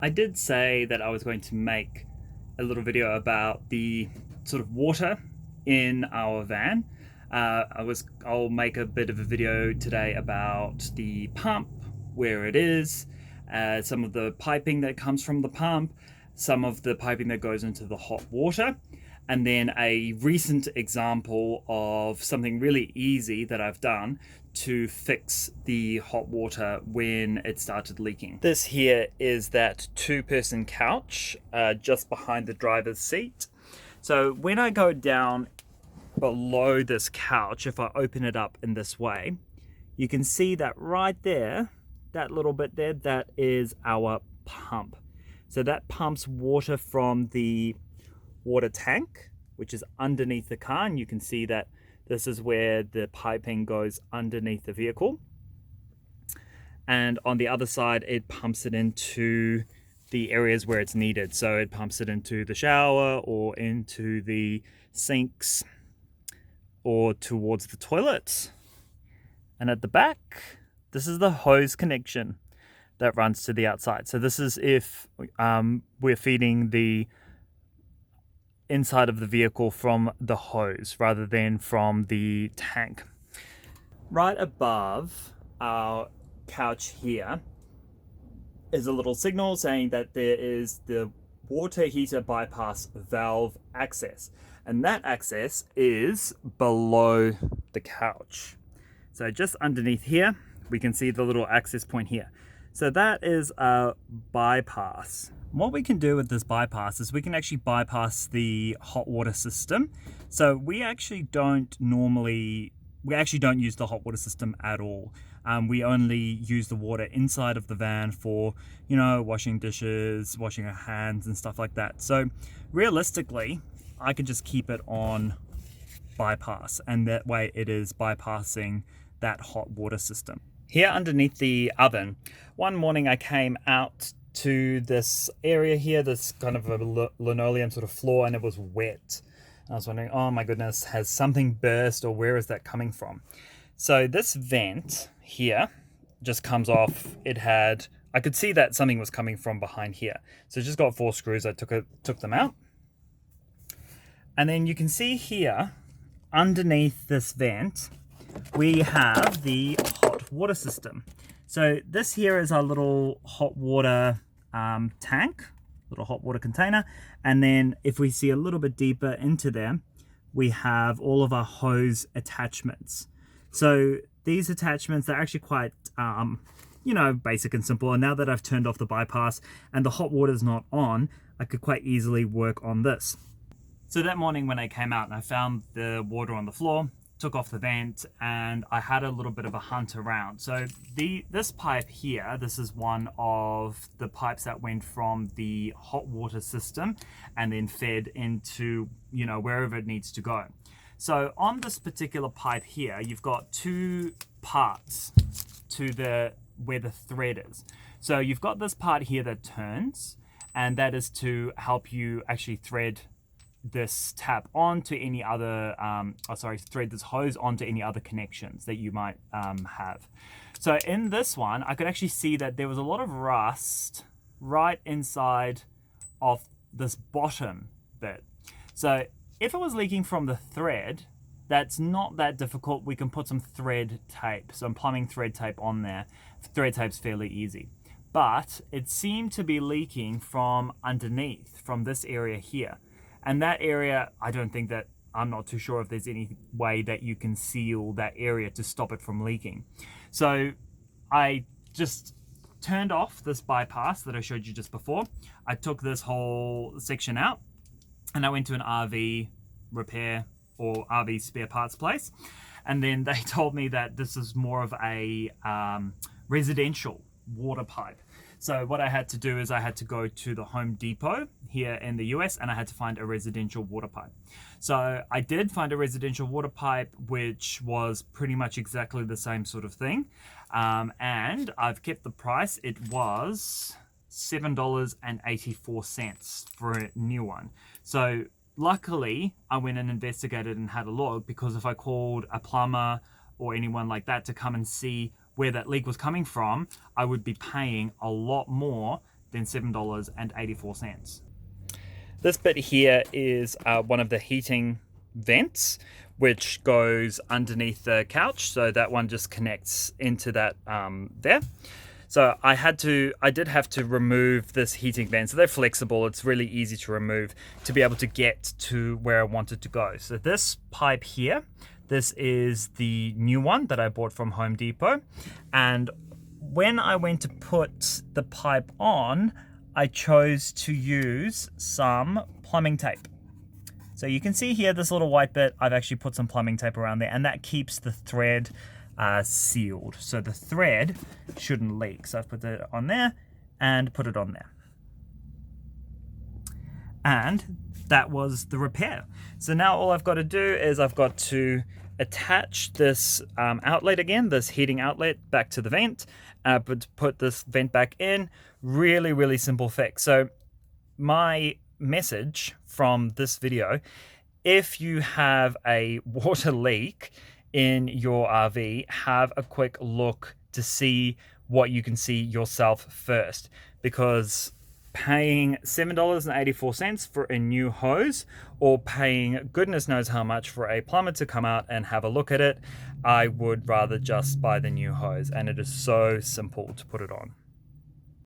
I did say that I was going to make a little video about the sort of water in our van. I'll make a bit of a video today about the pump, where it is, some of the piping that comes from the pump, some of the piping that goes into the hot water, and then a recent example of something really easy that I've done to fix the hot water when it started leaking. This here is that two-person couch just behind the driver's seat. So when I go down below this couch, if I open it up in this way, you can see that right there, that little bit there, that is our pump. So that pumps water from the water tank, which is underneath the car, and you can see that this is where the piping goes underneath the vehicle. And on the other side, it pumps it into the areas where it's needed. So it pumps it into the shower or into the sinks or towards the toilets. And at the back, this is the hose connection that runs to the outside. So this is if we're feeding the inside of the vehicle from the hose rather than from the tank. Right above our couch here is a little signal saying that there is the water heater bypass valve access, and that access is below the couch. So just underneath here we can see the little access point here. So that is a bypass. What we can do with this bypass is we can actually bypass the hot water system. So we actually don't use the hot water system at all. We only use the water inside of the van for, washing dishes, washing our hands and stuff like that. So realistically, I could just keep it on bypass, and that way it is bypassing that hot water system. Here underneath the oven, one morning I came out to this area here, this kind of a linoleum sort of floor, and it was wet. I was wondering, oh my goodness, has something burst, or where is that coming from? So this vent here just comes off. I could see that something was coming from behind here. So it just got 4 screws. I took them out. And then you can see here, underneath this vent, we have the hot water system. So this here is our little hot water tank, little hot water container. And then if we see a little bit deeper into there, we have all of our hose attachments. So these attachments, they're actually quite, basic and simple. And now that I've turned off the bypass and the hot water is not on, I could quite easily work on this. So that morning when I came out and I found the water on the floor, took off the vent, and I had a little bit of a hunt around. So this pipe here, this is one of the pipes that went from the hot water system and then fed into, wherever it needs to go. So on this particular pipe here, you've got 2 parts to where the thread is. So you've got this part here that turns, and that is to help you actually thread this tap onto any other, thread this hose onto any other connections that you might have. So in this one, I could actually see that there was a lot of rust right inside of this bottom bit. So if it was leaking from the thread, that's not that difficult. We can put some thread tape, some plumbing thread tape on there. Thread tape's fairly easy. But it seemed to be leaking from underneath, from this area here. And that area, I'm not too sure if there's any way that you can seal that area to stop it from leaking. So I just turned off this bypass that I showed you just before. I took this whole section out and I went to an RV repair or RV spare parts place. And then they told me that this is more of a residential water pipe. So what I had to do is I had to go to the Home Depot here in the US and I had to find a residential water pipe. So I did find a residential water pipe, which was pretty much exactly the same sort of thing. And I've kept the price. It was $7.84 for a new one. So luckily I went and investigated and had a look, because if I called a plumber or anyone like that to come and see where that leak was coming from, I would be paying a lot more than $7.84. This bit here is one of the heating vents, which goes underneath the couch. So that one just connects into that there. So I did have to remove this heating vent. So they're flexible. It's really easy to remove to be able to get to where I wanted to go. So this pipe here, this is the new one that I bought from Home Depot. And when I went to put the pipe on, I chose to use some plumbing tape. So you can see here, this little white bit, I've actually put some plumbing tape around there, and that keeps the thread sealed. So the thread shouldn't leak. So I've put it on there and put it on there. And that was the repair. So now all I've got to do is I've got to attach this outlet again, this heating outlet, back to the vent, but put this vent back in. Really, really simple fix. So my message from this video, if you have a water leak in your RV, have a quick look to see what you can see yourself first, because paying $7.84 for a new hose, or paying goodness knows how much for a plumber to come out and have a look at it, I would rather just buy the new hose, and it is so simple to put it on.